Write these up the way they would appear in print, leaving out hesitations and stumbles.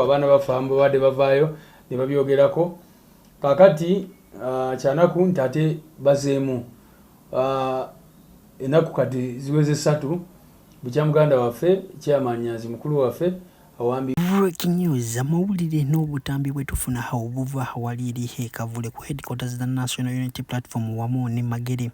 abaana bafambo bade bavayo ne babyogerako kakati kyanaku ntate bazeemu enaku kati ziweze 3 bukya muganda waffe chairman Nyanzi mukulu waffe awambi breaking news amawulire n'obutambi bwe tufuna obuva awaliri Kavule ku headquarters the National Unity Platform wamu ne Magere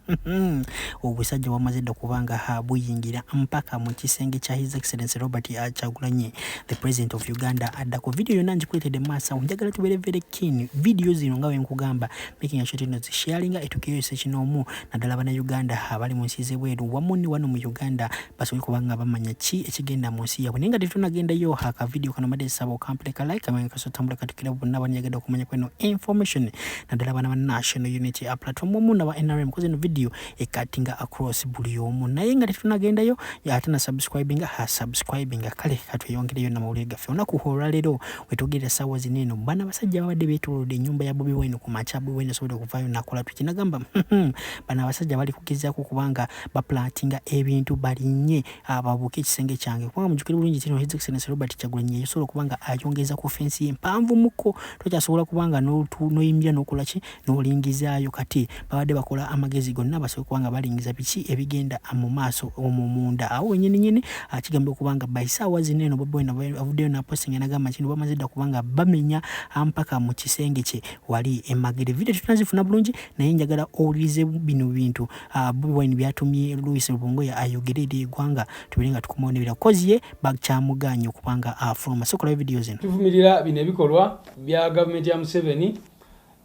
obusajja wamazidde kubanga buyingira mpaka mu kisenge kya His Excellency Robert Kyagulanyi the President of Uganda adda ku video yonna ngikulete masa njagala tubere very keen video zino nga wenkugamba making sure no sharing etukiyo sekinomu naddala bana Uganda abali mu nsi zebweru wamu ne wano mu Uganda basoboye kubanga bamanya ki ekigenda mu nsi yabwe nenga tetunagenda yo haka video kana made sabo complex like kama kasotambula katikira bonna banyagenda okumanya kweno information naddala bana National Unity Platform muna wa NRM koze no video ekatinga across buli omu naye nga tetunagenda yo ate na subscribing kale katweyongereyo na mawulire gaffe onakuhora lero wetugera sawa zineno bana basajja babadde betuludde nyumba ya Bobi Wine ku machabu Wine sobola okuvayo nakola tukinagamba bana basajja bali kugezaako kubanga baplatinga ebintu balinye ababuke ekisenge kyange kubanga mujukire bulungi kino His Excellency Robert Kyagulanyi yasobola kubanga ayongeza ku fensi empanvu muko tokyasobola kubanga noyimbya nokola ki nolingizaayo kati babadde bakola amagezi gonna basobola kubanga balingiza biki ebigenda mu maaso omumunda awo nyini akigamba kubanga baisaawa zineno Bobi Wine avuddeyo na posting enagamba kino bamazidde kubanga bamenya mpaka mu kisenge kye wali Emagere video tunazifuna bulungi naye njagala olize bino bintu Bobi Wine byatumye Louis Rubongo ya ayogerere gwanga tubirenga tukumonebera koziye bakyamuganyo kubanga from sokola videos zino tuvumirira bino ebikolwa bya government ya Museveni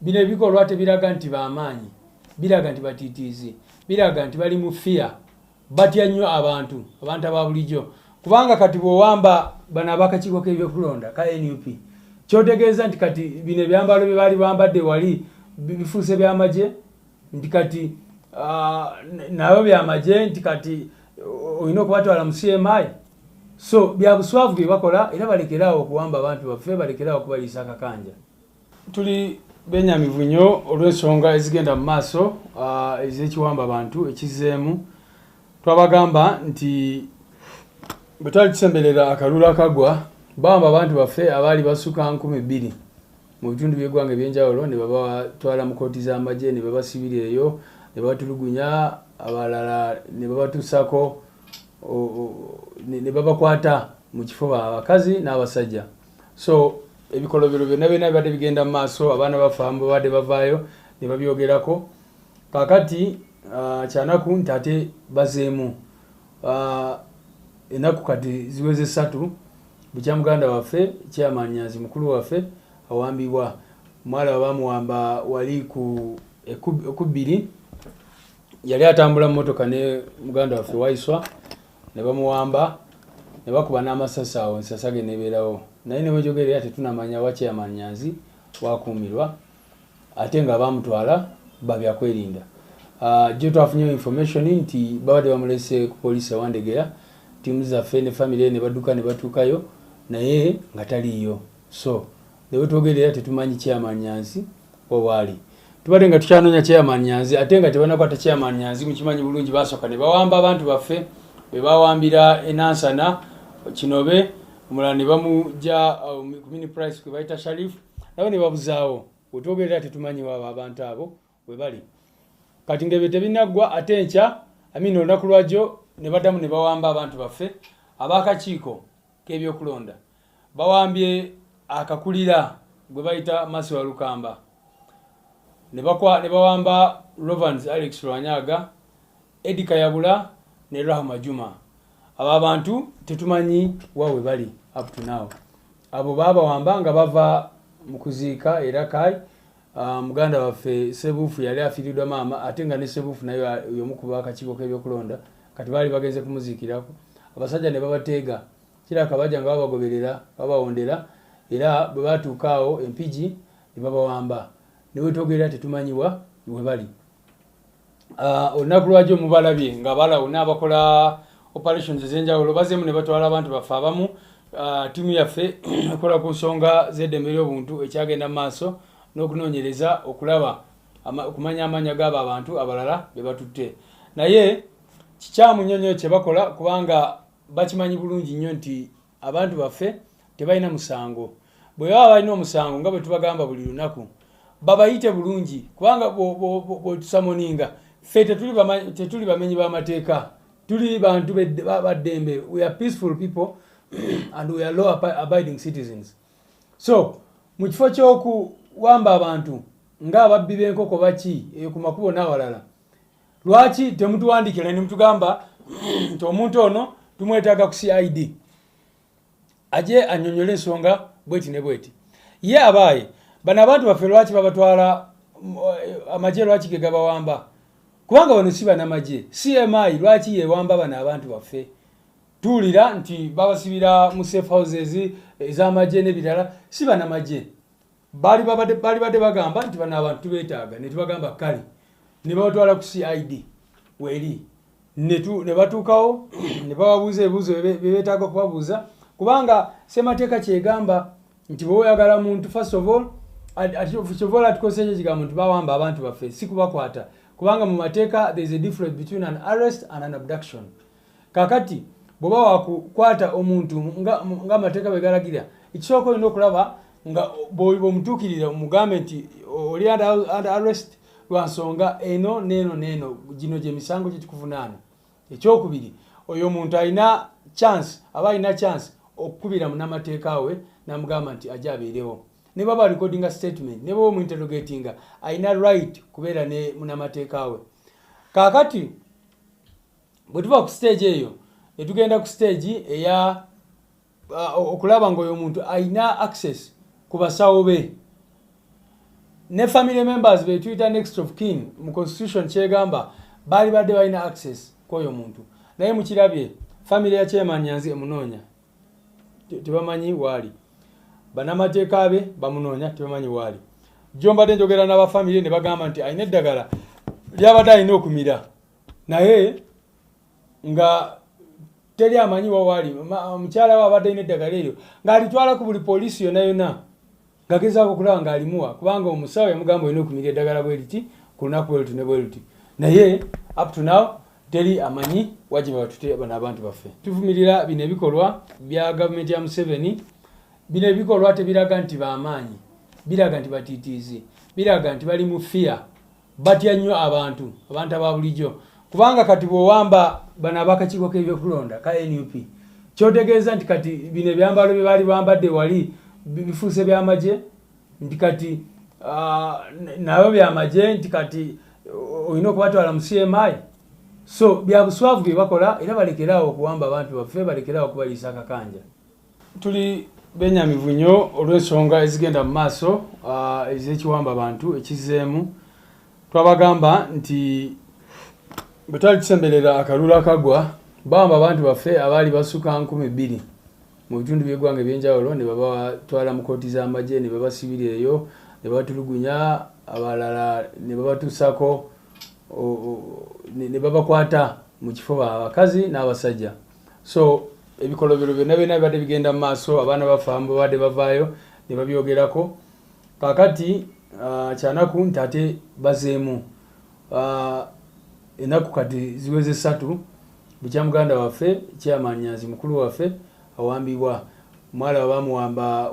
bino ebikolwa tebiraga nti baamanyi biraga nti batitizi biraga nti bali mu fear batya nnyo abantu ababulijjo kubanga kati bwowamba bana abakakiiko k'ebyokulonda ka NUP kyotegeeza nti kati bino ebyambalo bye baali bambadde wali bifuuse byamaje nti kati nabo byamaje nti kati olina okubatwala mu CMI so bya buswavu bye bakola era balekerawo okuwamba abantu baffe balekerawo okubaliisa akakanja tuli benyamivu nnyo olw'ensonga ezigenda mu maaso ez'ekiwamba abantu ekizeemu twabagamba nti bwe twali tusemberera akalulu akagwa bawamba abantu baffe abaali basuka 2,000 mu bitundu by'eggwanga ebyenjawulo ne babatwala mu kooti z'amagye ne babasibira eyo ne batulugunya abalala ne babatuusako ne babakwata mu kifo abakazi n'abasajja so ebikolobero byonna bibadde bigenda mu maaso abaana bafambo badde bavaayo ne babyogerako kakati kyanaku ntate bazeemu enaku kati ziweze 3 bukya muganda waffe chairman Nyanzi mukulu waffe awambibwa mwala bamuwamba wali ku 2 yali atambula mmotoka ne muganda waffe waiswa ne bamuwamba ne bakuba n'amasasi awo ensasage nebeerawo naye ne bwejogera ate tunamanya wa chairman Nyanzi wakuumirwa ate nga bamutwala babyakwerinda jo twafunye information nti babadde bamulese ku poliisi Wandegera timu zaffe ne family ne badduka ne batuukayo naye nga taliyo so ne bwetwogerera tetumanyi chairman Nyanzi waali tubadde nga tukyanoonya chairman Nyanzi ate nga tebanakwata chairman Nyanzi mukimanyi bulungi basooka ne bawamba abantu baffe be bawambira enansana kinobe omulala ne bamujja mini price kwe bayita Sharif nabo ne babuzaawo wetwogerera tetumanyi waba abantu abo we bali kati ngebe tebinaggwa ate enkya amino olunaku lwajjo ne baddamu ne bawamba abantu baffe abakakiiko k'ebyokulonda bawambye akakulira gwe bayita Masi wa Lukamba ne bawamba Rovans Alex Lwanyaga Eddie Kayabula ne Rahma Juma abo abantu tetumanyi wawe bali up to now abo babawamba nga bava mu kuziika era kai muganda waffe Sebufu yali afiiriddwa maama ate nga ne Sebufu nayo yomukuba akakiiko k'ebyokulonda kati bali bagenze kumuzikirako abasajja ne babateega kira kabajja nga babagoberera babawondera era bwe batuukaawo empigi ne babawamba ne wetwogerera tetumanyiwa we bali olunaku lwajjo mubalabye nga balawo n'abakola operations ez'enjawulo bazeemu ne batwala abantu baffe abamu tiimu yaffe ekola ku nsonga z'eddembe ly'obuntu ekyagenda mu maaso n'okunoonyereza okulaba okumanya amanya g'abo abantu abalala be batutte naye kikyamu nnyo kye bakola kubanga bakimanyi bulungi nnyo nti abantu baffe tebalina musango bwe baba balina omusango nga bwe tubagamba buli lunaku babayite bulungi kubanga bwe tusamoninga ffe tetuli bamenyi b'amateeka tuli bantu baddembe. We are peaceful people and we are law abiding citizens. So mu kifo ky'okuwamba abantu ng'ababbi b'enkoko baki ku makubo n'awalala, lwaki temutuwandikira ne mutugamba nti omuntu ono tumwetaaga ku CID aje annyonnyole ensonga bweti ne bweti? Ye abaaye bano abantu baffe lwaki babatwala amagye, lwaki ge gabawamba? Kubanga bano si banamagye. CMI lwaki yewamba bano abantu baffe? Tuwulira nti babasibira mu safe houses ez'amagye n'ebirala. Si banamagye. Bali badde bagamba nti bano abantu tubeetaaga, ne tubagamba kale, ne babatwala ku CID weri, ne batuukawo ne bababuuza ebibuuzo beetaaga kubabuuza, kubanga ssemateeka kyegamba nti bwe oyagala muntu first of all atukozesa ekyo ekigambo nti bawamba abantu baffe, si kubakwata, kubanga mu mateeka there is a difference between an arrest and an abduction. Kakati bw'oba wakukwata omuntu nga amateeka bwe galagira, ekisooka olina okulaba nga bw'omutuukirira omugambe nti oli under arrest lwa nsonga eno n'eno, gino gye misango gye tukuvunaana. Ekyokubiri, oyo omuntu alina chance, aba alina chance okukubira munnamateeka we n'amugamba nti ajja abeerewo. Ne baba recording statement, ne baba mu-interrogatinga, alina right kubeera ne munnamateeka we. Kaakati bwe tuva ku stage eyo, ne tugenda ku stage eya okulaba ng'oyo omuntu alina access ku basawo be. Ne family members be tuyita next of kin mu constitution kyegamba bali badde balina access kw'oyo muntu. Naye mukirabye family ya Chairman Nyanzi emunoonya tebamanyi waali, bannamateeka be bamunoonya tebamanyi waali. Jjo mbadde njogera n'abafamily ne bagamba nti alina eddagala lyabadde alina okumira naye nga teri amanyi waali. Omukyala we abadde alina eddagala eryo ng'alitwala ku buli poliisi yonna ngagezaako okulaba ng'alimuwa, kubanga omusawo yamugamba olina okumira eddagala bwe liti ku lunaku bwe luti ne bwe luti, naye up to now teri amanyi wagiba batute bano abantu baffe. Tuvumirira bino ebikolwa bya gavumenti ya Museveni. Bino ebikolwa tebiraga nti bamaanyi, biraga nti batiitiizi, biraga nti bali mu fear, batya nnyo abantu aba bulijjo. Kubanga kati bw'owamba bano abakakiiko k'ebyokulonda ka NUP, kyotegeeza nti kati bino ebyambalo bye baali bambadde wali bifuuse byamagye, nti kati nabo byamagye, nti kati olina okubatwala mu CMI. So bya buswavu bye bakola, era balekeraawo okuwamba abantu baffe, balekeraawo okubaliisa akakanja. Tuli benyamivu nnyo olw'ensonga ezigenda mu maaso ez'ekiwamba abantu ekizzeemu. Twabagamba nti bwe twali tusemberera akalulu akagwa, bawamba abantu baffe abaali basuka 2,000 mu bitundu by'eggwanga ebyenjawulo, ne babatwala mu kooti z'amagye, ne babasibira eyo, ne batulugunya, abalala ne babatuusako ne babakwata mu kifo abakazi n'abasajja. So ebikolobero byonna bibadde bigenda mu maaso, abaana bafaamu babadde bavaayo ne babyogerako. Kaakati kyanaku nti ate bazeemu ennaku kati ziweze 3 bukya muganda waffe Chairman Nyanzi mukulu waffe awambibwa. Mwala bamuwamba